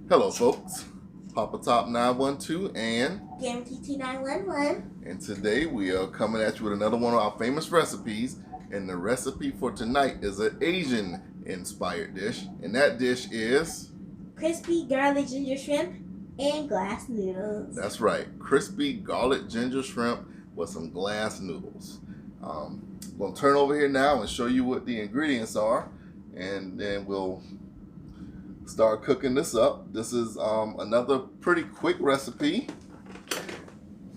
Hello, folks. Papa Top 912 and Game TT 911. And today we are coming at you with another one of our famous recipes. And the recipe for tonight is an Asian-inspired dish, and that dish is Crispy garlic ginger shrimp and glass noodles. That's right, crispy garlic ginger shrimp with some glass noodles. I'm gonna turn over here now and show you what the ingredients are, and then we'll start cooking this up. This is another pretty quick recipe,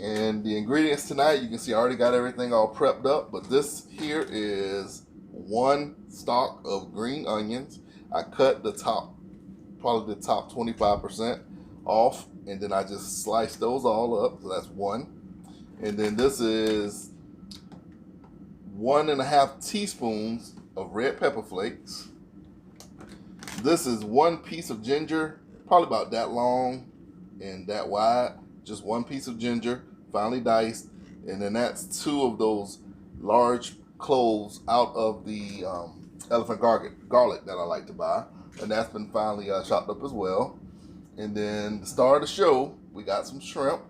and the ingredients tonight, you can see I already got everything all prepped up, but this here is 1 stalk of green onions. I cut the top, probably the top 25% off, and then I just slice those all up, so that's 1. And then this is 1.5 teaspoons of red pepper flakes. This is 1 piece of ginger, probably about that long and that wide. Just 1 piece of ginger, finely diced. And then that's 2 of those large cloves out of the elephant garlic that I like to buy. And that's been finely chopped up as well. And then the star of the show, we got some shrimp.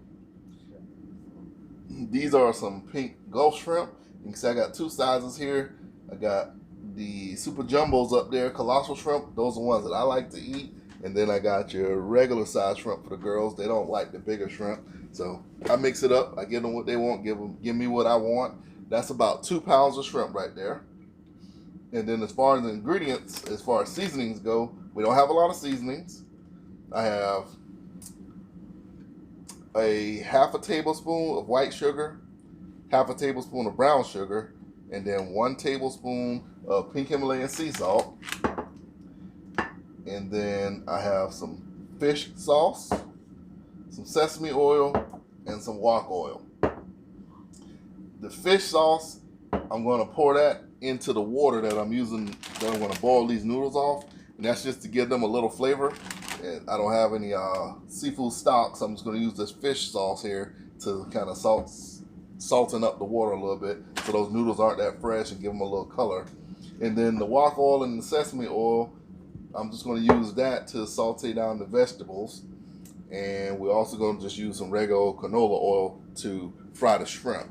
These are some pink Gulf shrimp. You can see I got 2 sizes here. I got the super jumbos up there, colossal shrimp. Those are the ones that I like to eat. And then I got your regular size shrimp for the girls. They don't like the bigger shrimp. So I mix it up. I give them what they want. Give me what I want. That's about 2 pounds of shrimp right there. And then as far as the ingredients, as far as seasonings go, we don't have a lot of seasonings. I have a half a tablespoon of white sugar, half a tablespoon of brown sugar, and then 1 tablespoon of pink Himalayan sea salt. And then I have some fish sauce, some sesame oil, and some wok oil. The fish sauce, I'm going to pour that into the water that I'm using, that I'm going to boil these noodles off. And that's just to give them a little flavor. And I don't have any seafood stock, so I'm just going to use this fish sauce here to kind of salten up the water a little bit so those noodles aren't that fresh and give them a little color. And then the wok oil and the sesame oil, I'm just going to use that to saute down the vegetables. And we're also going to just use some regular canola oil to fry the shrimp.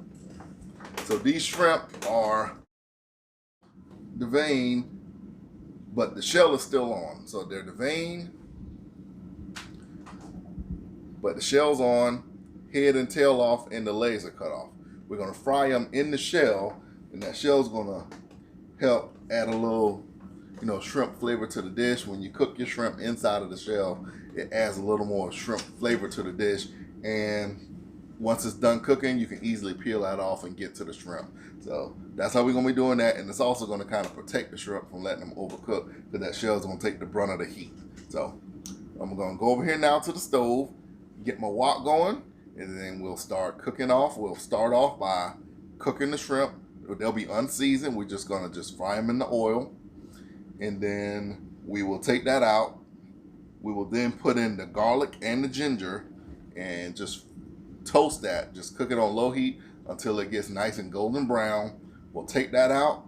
So these shrimp are deveined, but the shell is still on. So they're deveined, but the shell's on, head and tail off, and the legs are cut off. We're going to fry them in the shell, and that shell's going to help add a little, shrimp flavor to the dish. When you cook your shrimp inside of the shell, it adds a little more shrimp flavor to the dish. And once it's done cooking, you can easily peel that off and get to the shrimp. So that's how we're going to be doing that. And it's also going to kind of protect the shrimp from letting them overcook, because that shell's going to take the brunt of the heat. So I'm going to go over here now to the stove, get my wok going, and then we'll start cooking off. We'll start off by cooking the shrimp. They'll be unseasoned. We're just going to just fry them in the oil. And then we will take that out. We will then put in the garlic and the ginger and just toast that. Just cook it on low heat until it gets nice and golden brown. We'll take that out.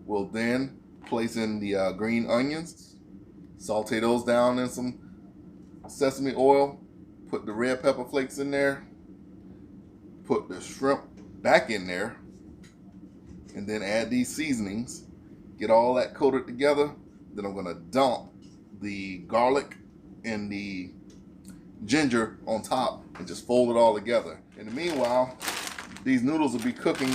We'll then place in the green onions, saute those down in some sesame oil, put the red pepper flakes in there, put the shrimp back in there, and then add these seasonings. Get all that coated together. Then I'm going to dump the garlic and the ginger on top and just fold it all together. In the meanwhile, these noodles will be cooking.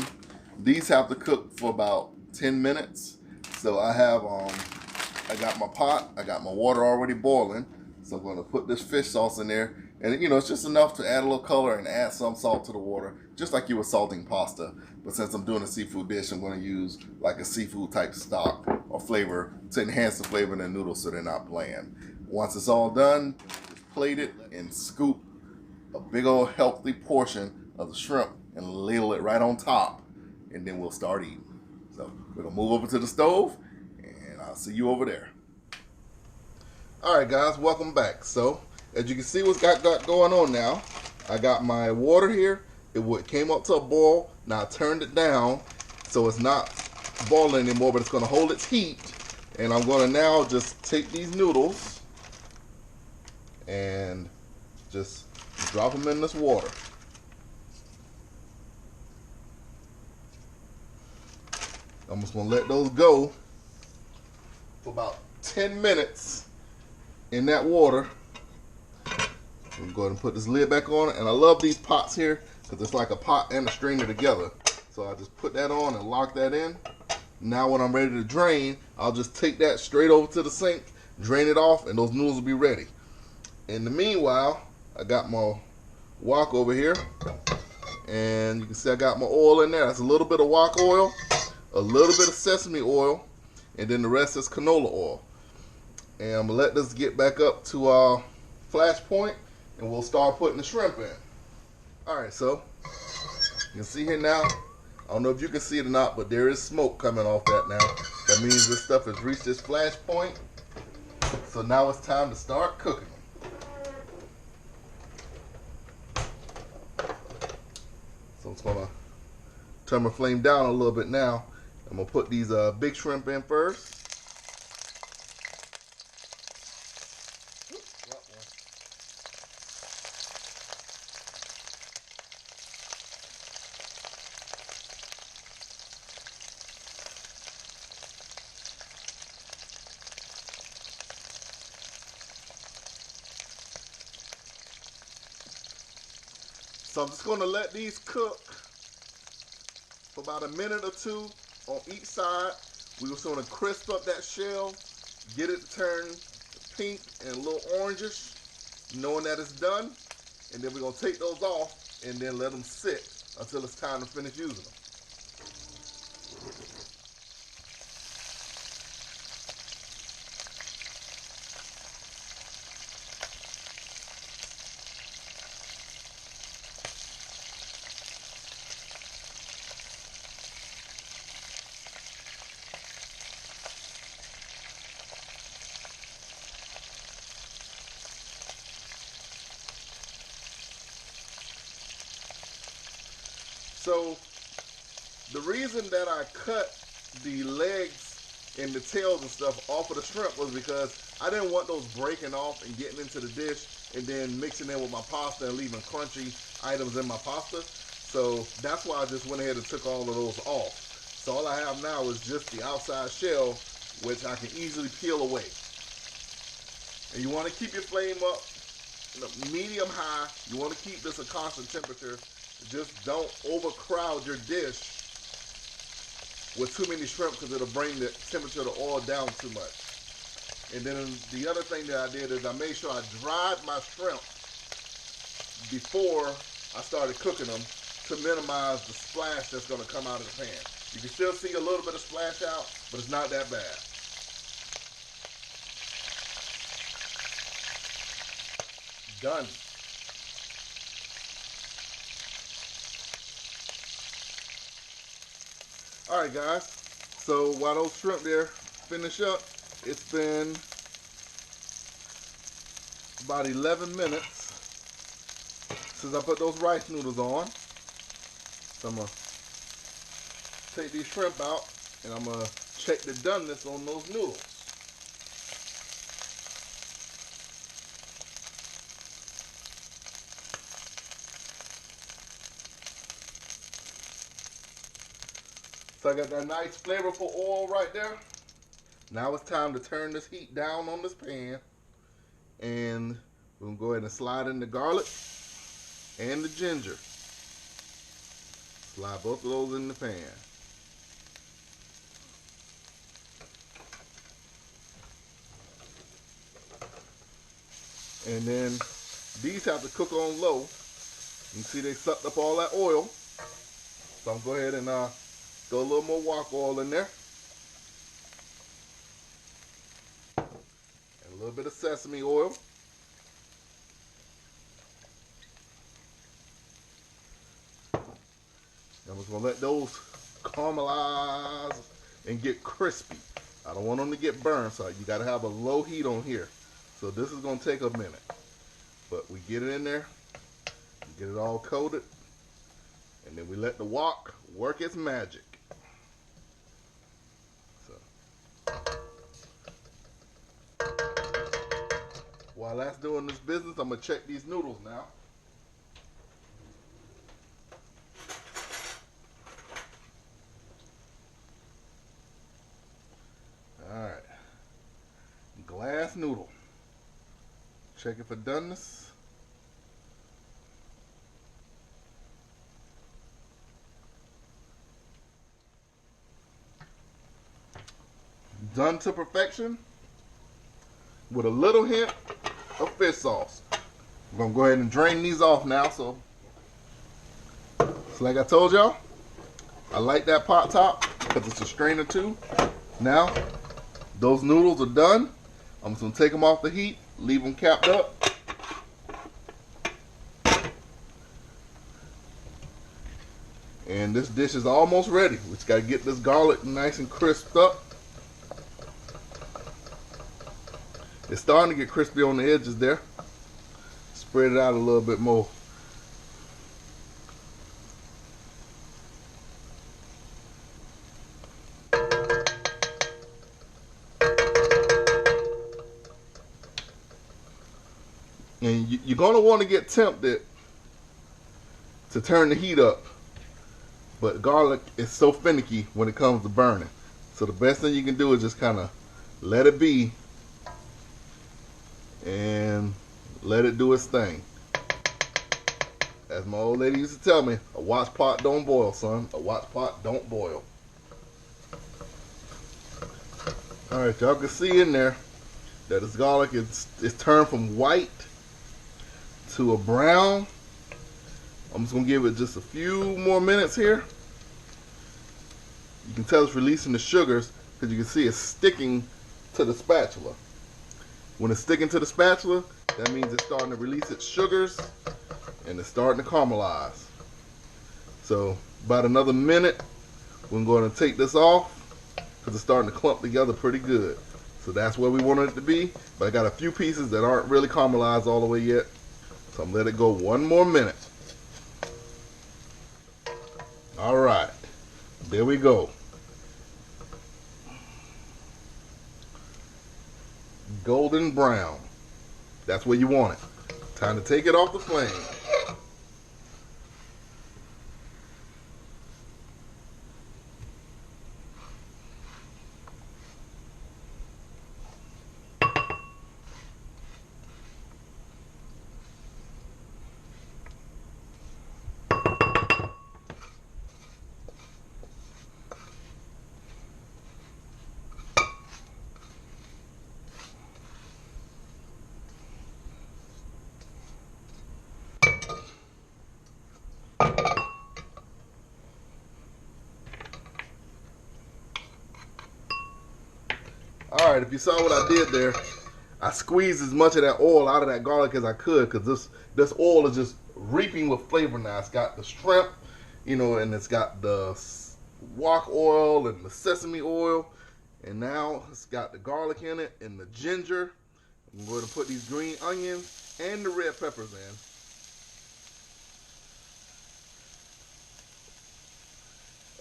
These have to cook for about 10 minutes. So I have, I got my pot, I got my water already boiling. So I'm going to put this fish sauce in there. And it's just enough to add a little color and add some salt to the water, just like you were salting pasta. But since I'm doing a seafood dish, I'm going to use like a seafood type stock or flavor to enhance the flavor in the noodles so they're not bland. Once it's all done, just plate it and scoop a big old healthy portion of the shrimp and ladle it right on top. And then we'll start eating. So we're going to move over to the stove, and I'll see you over there. All right, guys, welcome back. So as you can see what's got going on now, I got my water here. It came up to a boil. Now I turned it down so it's not boiling anymore, but it's going to hold its heat. And I'm going to now just take these noodles Just drop them in this water. I'm just gonna let those go for about 10 minutes in that water. I'm go ahead and put this lid back on. And I love these pots here because it's like a pot and a strainer together. So I just put that on and lock that in. Now when I'm ready to drain, I'll just take that straight over to the sink, drain it off, and those noodles will be ready. In the meanwhile, I got my wok over here. And you can see I got my oil in there. That's a little bit of wok oil, a little bit of sesame oil, and then the rest is canola oil. And I'm gonna let this get back up to our flash point, and we'll start putting the shrimp in. Alright, so you can see here now, I don't know if you can see it or not, but there is smoke coming off that now. That means this stuff has reached its flash point. So now it's time to start cooking them. So it's gonna turn my flame down a little bit now. I'm gonna put these big shrimp in first. So I'm just gonna let these cook for about a minute or two on each side. We just want to crisp up that shell, get it to turn pink and a little orangish, knowing that it's done. And then we're going to take those off and then let them sit until it's time to finish using them. So the reason that I cut the legs and the tails and stuff off of the shrimp was because I didn't want those breaking off and getting into the dish and then mixing in with my pasta and leaving crunchy items in my pasta. So that's why I just went ahead and took all of those off. So all I have now is just the outside shell, which I can easily peel away. And you want to keep your flame up, medium high. You want to keep this a constant temperature. Just don't overcrowd your dish with too many shrimp because it'll bring the temperature of the oil down too much. And then the other thing that I did is I made sure I dried my shrimp before I started cooking them to minimize the splash that's going to come out of the pan. You can still see a little bit of splash out, but it's not that bad. Done. Alright guys, so while those shrimp there finish up, it's been about 11 minutes since I put those rice noodles on. So I'm going to take these shrimp out and I'm going to check the doneness on those noodles. So I got that nice flavorful oil right there. Now it's time to turn this heat down on this pan. And we're going to go ahead and slide in the garlic and the ginger. Slide both of those in the pan. And then these have to cook on low. You can see they sucked up all that oil. So I'm going to go ahead and throw a little more wok oil in there. And a little bit of sesame oil. I'm just going to let those caramelize and get crispy. I don't want them to get burned, so you got to have a low heat on here. So this is going to take a minute. But we get it in there, get it all coated, and then we let the wok work its magic. So. While that's doing this business, I'm gonna check these noodles now. All right, glass noodle. Check it for doneness. Done to perfection with a little hint of fish sauce. We're gonna go ahead and drain these off now. So like I told y'all, I like that pot top because it's a strainer too. Now, those noodles are done. I'm just gonna take them off the heat, leave them capped up. And this dish is almost ready. We just gotta get this garlic nice and crisped up. It's starting to get crispy on the edges there. Spread it out a little bit more. And you're going to want to get tempted to turn the heat up. But garlic is so finicky when it comes to burning. So the best thing you can do is just kind of let it be and let it do its thing. As my old lady used to tell me, a watch pot don't boil, son. A watch pot don't boil. Alright, y'all can see in there that this garlic is turned from white to a brown. I'm just going to give it just a few more minutes here. You can tell it's releasing the sugars because you can see it's sticking to the spatula. When it's sticking to the spatula, that means it's starting to release its sugars and it's starting to caramelize. So about another minute, we're going to take this off because it's starting to clump together pretty good. So that's where we wanted it to be. But I got a few pieces that aren't really caramelized all the way yet. So I'm going to let it go one more minute. All right, there we go. Golden brown. That's where you want it. Time to take it off the flame. All right, if you saw what I did there, I squeezed as much of that oil out of that garlic as I could because this oil is just reaping with flavor now. It's got the shrimp, you know, and it's got the wok oil and the sesame oil, and now it's got the garlic in it and the ginger. I'm going to put these green onions and the red peppers in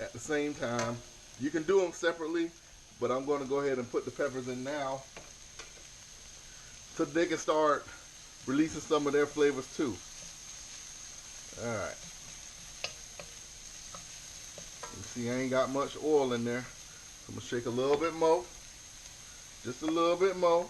at the same time. You can do them separately, but I'm going to go ahead and put the peppers in now so they can start releasing some of their flavors too. All right. You see, I ain't got much oil in there. So I'm going to shake a little bit more. Just a little bit more.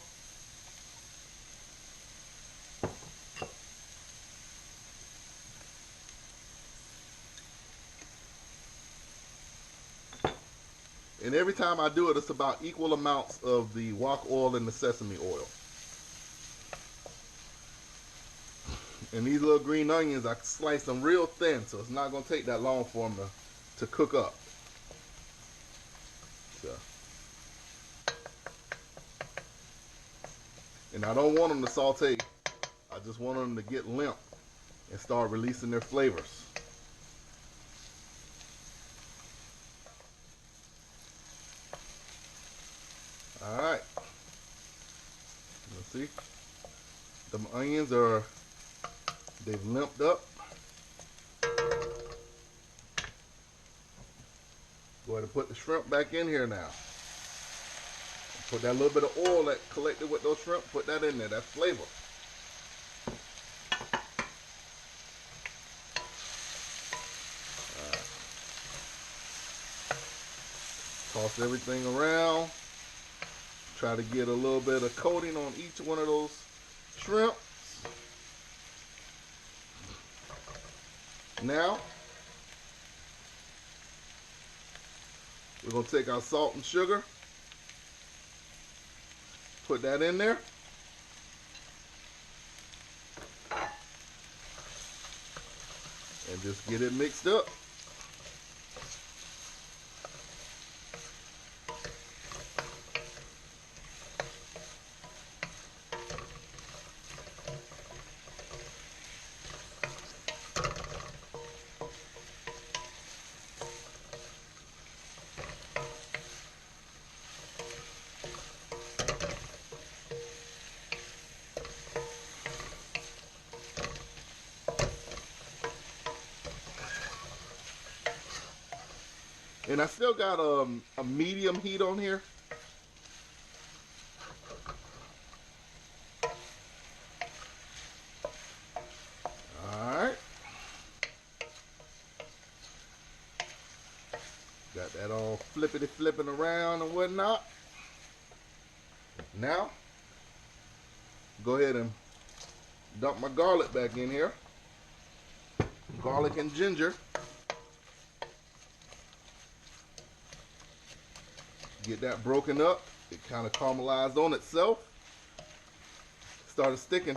And every time I do it, it's about equal amounts of the wok oil and the sesame oil. And these little green onions, I slice them real thin, so it's not going to take that long for them to cook up. So. And I don't want them to saute. I just want them to get limp and start releasing their flavors. All right. Let's see. The onions they've limped up. Go ahead and put the shrimp back in here now. Put that little bit of oil that collected with those shrimp, put that in there. That's flavor. Toss everything around. Try to get a little bit of coating on each one of those shrimps. Now, we're going to take our salt and sugar, put that in there. And just get it mixed up. And I still got a medium heat on here. Alright. Got that all flipping around and whatnot. Now, go ahead and dump my garlic back in here. Garlic and ginger. Get that broken up. It kind of caramelized on itself. Started sticking.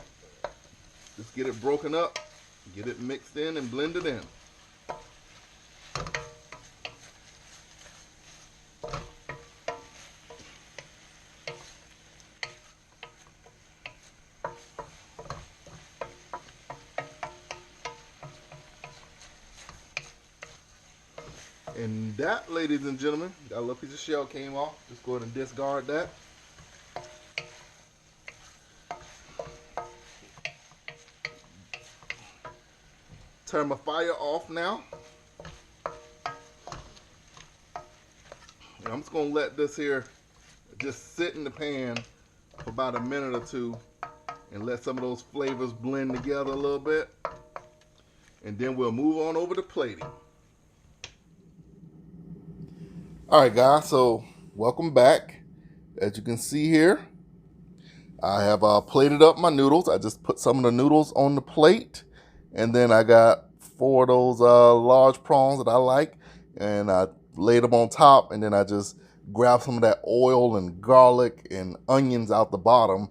Just get it broken up. Get it mixed in and blended in. And that, ladies and gentlemen, that little piece of shell came off. Just go ahead and discard that. Turn my fire off now. And I'm just gonna let this here just sit in the pan for about a minute or two and let some of those flavors blend together a little bit. And then we'll move on over to plating. All right, guys, so welcome back. As you can see here, I have plated up my noodles. I just put some of the noodles on the plate, and then I got 4 of those large prawns that I like, and I laid them on top, and then I just grabbed some of that oil and garlic and onions out the bottom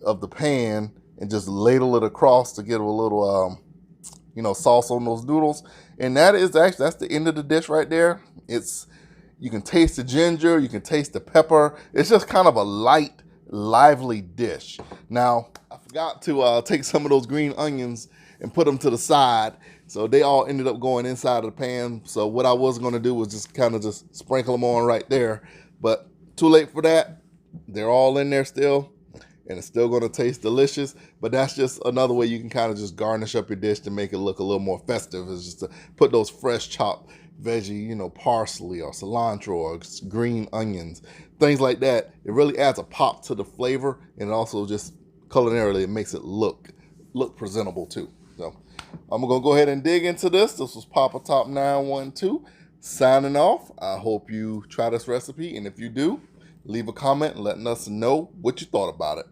of the pan and just ladle it across to get a little sauce on those noodles. And that's the end of the dish right there. You can taste the ginger, you can taste the pepper. It's just kind of a light, lively dish. Now, I forgot to take some of those green onions and put them to the side. So they all ended up going inside of the pan. So what I was gonna do was just kind of just sprinkle them on right there. But too late for that. They're all in there still. And it's still gonna taste delicious. But that's just another way you can kind of just garnish up your dish to make it look a little more festive. Is just to put those fresh chopped veggie, parsley or cilantro or green onions, things like that. It really adds a pop to the flavor, and it also just culinarily it makes it look presentable too. So I'm gonna go ahead and dig into this. This was Papa Top 912 signing off. I hope you try this recipe, and if you do, leave a comment letting us know what you thought about it.